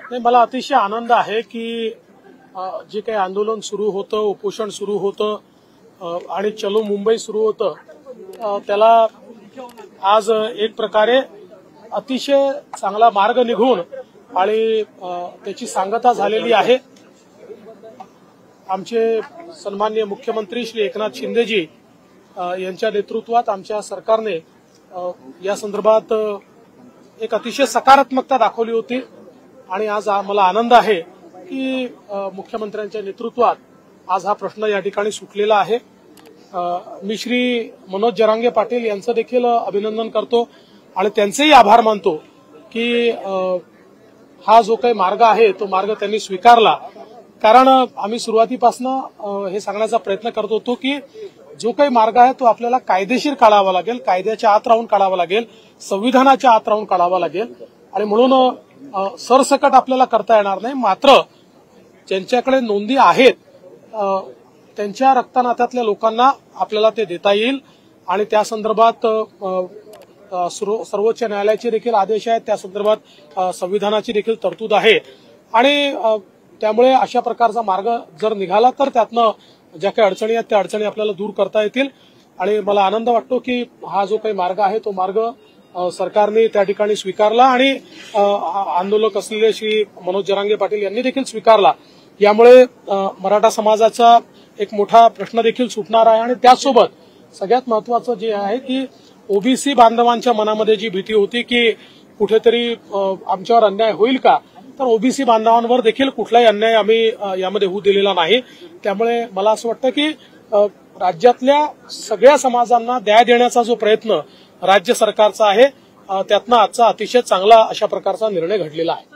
नाही, मला अतिशय आनंद आहे की जे काही आंदोलन सुरू होतं, उपोषण सुरू होतं आणि चलो मुंबई सुरू होतं, त्याला आज एक प्रकारे अतिशय चांगला मार्ग निघून आणि त्याची सांगता झालेली आहे। आमचे सन्माननीय मुख्यमंत्री श्री एकनाथ शिंदेजी यांच्या नेतृत्वात आमच्या सरकारने या संदर्भात एक अतिशय सकारात्मकता दाखवली होती आणि आज मला आनंद आहे की मुख्यमंत्र्यांच्या नेतृत्वात आज हा प्रश्न या ठिकाणी सुटलेला आहे। मी श्री मनोज जरांगे पाटील यांचं देखील अभिनंदन करतो आणि त्यांचेही आभार मानतो की हा जो काही मार्ग आहे तो मार्ग त्यांनी स्वीकारला। कारण आम्ही सुरुवातीपासून हे सांगण्याचा प्रयत्न करत होतो की जो काही मार्ग आहे तो आपल्याला कायदेशीर काढावा लागेल, कायद्याच्या आत राहून काढावा लागेल, संविधानाच्या आत राहून काढावा लागेल आणि म्हणून सरसकट आपल्याला करता येणार नाही। मात्र ज्यांच्याकडे नोंदी आहेत त्यांच्या रक्तनात्यातल्या लोकांना आपल्याला ते देता येईल आणि त्या संदर्भात सर्वोच्च न्यायालयाचे देखील आदेश आहेत, त्या संदर्भात संविधानाची देखील तरतूद आहे आणि त्यामुळे अशा प्रकारचा मार्ग जर निघाला तर त्यातनं ज्या काही अडचणी आहेत त्या अडचणी आपल्याला दूर करता येतील आणि मला आनंद वाटतो की हा जो काही मार्ग आहे तो मार्ग सरकारने त्या ठिकाणी स्वीकारला आणि आंदोलक असलेले श्री मनोज जरांगे पाटील यांनी देखील स्वीकारला। यामुळे मराठा समाजाचा एक मोठा प्रश्न देखील सुटणार आहे आणि त्याचसोबत सगळ्यात महत्वाचं जे आहे की ओबीसी बांधवांच्या मनामध्ये जी भीती होती की कुठेतरी आमच्यावर अन्याय होईल का, तर ओबीसी बांधवांवर देखील कुठलाही अन्याय आम्ही यामध्ये होऊ दिलेला नाही। त्यामुळे मला असं वाटतं की राज्यातल्या सगळ्या समाजांना न्याय देण्याचा जो प्रयत्न राज्य सरकारचा आहे त्यातनं आजचा अतिशय चांगला अशा प्रकारचा निर्णय घडलेला आहे।